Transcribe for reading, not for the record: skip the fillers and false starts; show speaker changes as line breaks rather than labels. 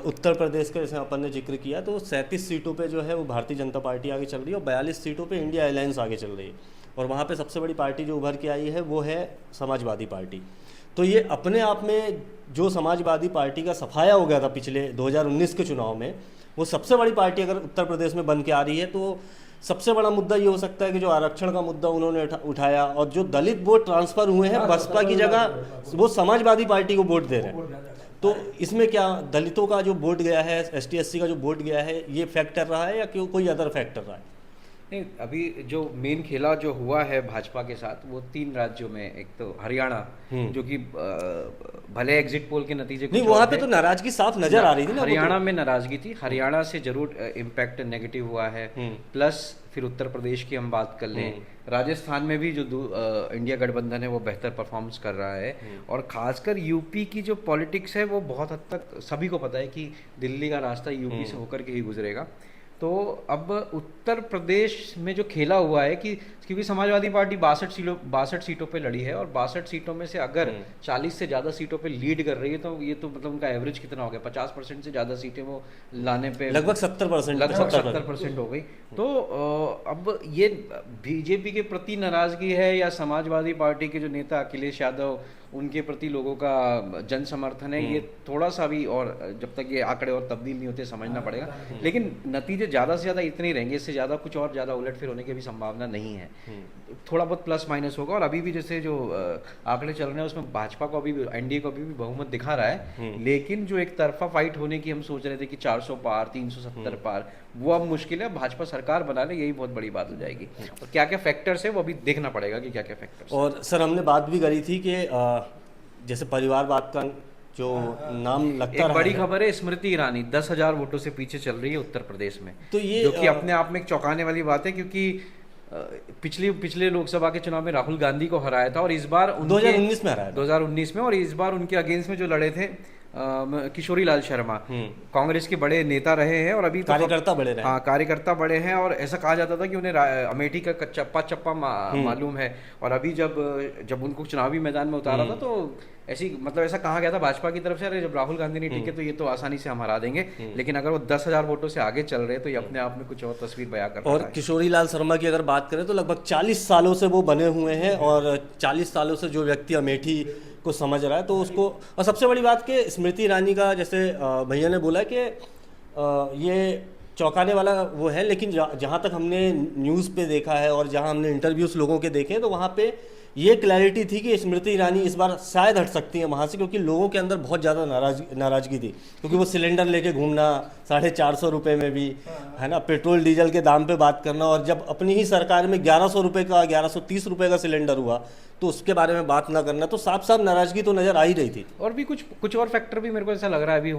उत्तर प्रदेश का जैसे अपन ने जिक्र किया तो 37 सीटों पे जो है वो भारतीय जनता पार्टी आगे चल रही है और 42 सीटों पे इंडिया अलायंस आगे चल रही है। और वहाँ पे सबसे बड़ी पार्टी जो उभर के आई है वो है समाजवादी पार्टी। तो ये अपने आप में जो समाजवादी पार्टी का सफाया हो गया था पिछले 2019 के चुनाव में, वो सबसे बड़ी पार्टी अगर उत्तर प्रदेश में बन के आ रही है तो सबसे बड़ा मुद्दा ये हो सकता है कि जो आरक्षण का मुद्दा उन्होंने उठाया और जो दलित वोट ट्रांसफ़र हुए हैं बसपा की जगह वो समाजवादी पार्टी को वोट दे रहे हैं। तो इसमें क्या दलितों का जो वोट गया है, ST SC का जो वोट गया है, ये फैक्टर रहा है या क्यों कोई अदर फैक्टर रहा है?
नहीं, अभी जो मेन खेला जो हुआ है भाजपा के साथ वो 3 राज्यों में, एक तो हरियाणा जो कि भले एग्जिट पोल के नतीजे
नहीं, वहाँ पे तो नाराजगी साफ नजर आ रही थी ना।
हरियाणा में नाराजगी थी, हरियाणा से जरूर इम्पैक्ट नेगेटिव हुआ है। प्लस फिर उत्तर प्रदेश की हम बात कर लें, राजस्थान में भी जो इंडिया गठबंधन है वो बेहतर परफॉर्मेंस कर रहा है। और खासकर यूपी की जो पॉलिटिक्स है वो बहुत हद तक सभी को पता है कि दिल्ली का रास्ता यूपी से होकर के ही गुजरेगा। तो अब उत्तर प्रदेश में जो खेला हुआ है कि क्योंकि समाजवादी पार्टी 62 सीटों पे लड़ी है और 62 सीटों में से अगर 40 से ज़्यादा सीटों पे लीड कर रही है तो ये तो मतलब उनका एवरेज कितना हो गया, 50% से ज़्यादा सीटें वो लाने पे
लगभग
70% हो गई। तो अब ये बीजेपी के प्रति नाराजगी है या समाजवादी पार्टी के जो नेता अखिलेश यादव उनके प्रति लोगों का जन समर्थन है, ये थोड़ा सा भी, और जब तक ये आंकड़े और तब्दील नहीं होते समझना पड़ेगा। लेकिन नतीजे ज़्यादा से ज़्यादा इतने ही रहेंगे, इससे ज़्यादा कुछ और ज़्यादा उलटफेर होने की भी संभावना नहीं है। थोड़ा बहुत प्लस माइनस होगा। और अभी भी जैसे जो आंकड़े चल रहे हैं उसमें भाजपा को अभी भी, एनडीए को अभी भी बहुमत दिखा रहा है। लेकिन जो एक तरफा फाइट होने की हम सोच रहे थे कि 400 पार, 370 पार, वो अब मुश्किल है। भाजपा सरकार बना ले, यही बहुत बड़ी बात हो जाएगी। और क्या क्या फैक्टर्स है वो अभी देखना पड़ेगा कि क्या क्या फैक्टर्स।
और सर हमने बात भी करी थी कि जैसे परिवारवाद का जो नाम लगता
एक बड़ी खबर है, स्मृति ईरानी 10,000 वोटों से पीछे चल रही है उत्तर प्रदेश में,
तो ये
जो कि अपने आप में एक चौंकाने वाली बात है। क्योंकि पिछले लोकसभा के चुनाव में राहुल गांधी को हराया था और इस बार
2019 में हराया था।
2019 में, और इस बार उनके अगेंस्ट में जो लड़े थे किशोरी लाल शर्मा, कांग्रेस के बड़े नेता रहे हैं और अभी तो
कार्यकर्ता बड़े रहे।
हाँ, कार्यकर्ता बड़े हैं। और ऐसा कहा जाता था कि उन्हें अमेठी का चप्पा मालूम है। और अभी जब उनको चुनावी मैदान में उतारा था तो ऐसा कहा गया था भाजपा की तरफ से, अरे जब राहुल गांधी नहीं टिके तो ये तो आसानी से हम हरा देंगे। लेकिन अगर वो 10,000 वोटों से आगे चल रहे तो ये अपने आप में कुछ और तस्वीर बयां करता है।
और किशोरी लाल शर्मा की अगर बात करें तो लगभग 40 सालों से वो बने हुए हैं और 40 सालों से जो व्यक्ति अमेठी को समझ रहा है तो उसको। और सबसे बड़ी बात कि स्मृति ईरानी का जैसे भैया ने बोला कि ये चौंकाने वाला वो है, लेकिन जहाँ तक हमने न्यूज़ पे देखा है और जहाँ हमने इंटरव्यूज़ लोगों के देखे तो वहाँ पे ये क्लैरिटी थी कि स्मृति ईरानी इस बार शायद हट सकती हैं वहाँ से, क्योंकि लोगों के अंदर बहुत ज़्यादा नाराज़गी थी। क्योंकि वो सिलेंडर लेके घूमना 450 रुपये में भी, है ना, पेट्रोल डीजल के दाम पे बात करना, और जब अपनी ही सरकार में 1100 रुपये का 1130 रुपये का सिलेंडर हुआ तो उसके बारे में बात ना करना, तो साफ साफ नाराज़गी तो नज़र आ ही रही थी।
और भी कुछ और फैक्टर भी मेरे को ऐसा लग रहा है अभी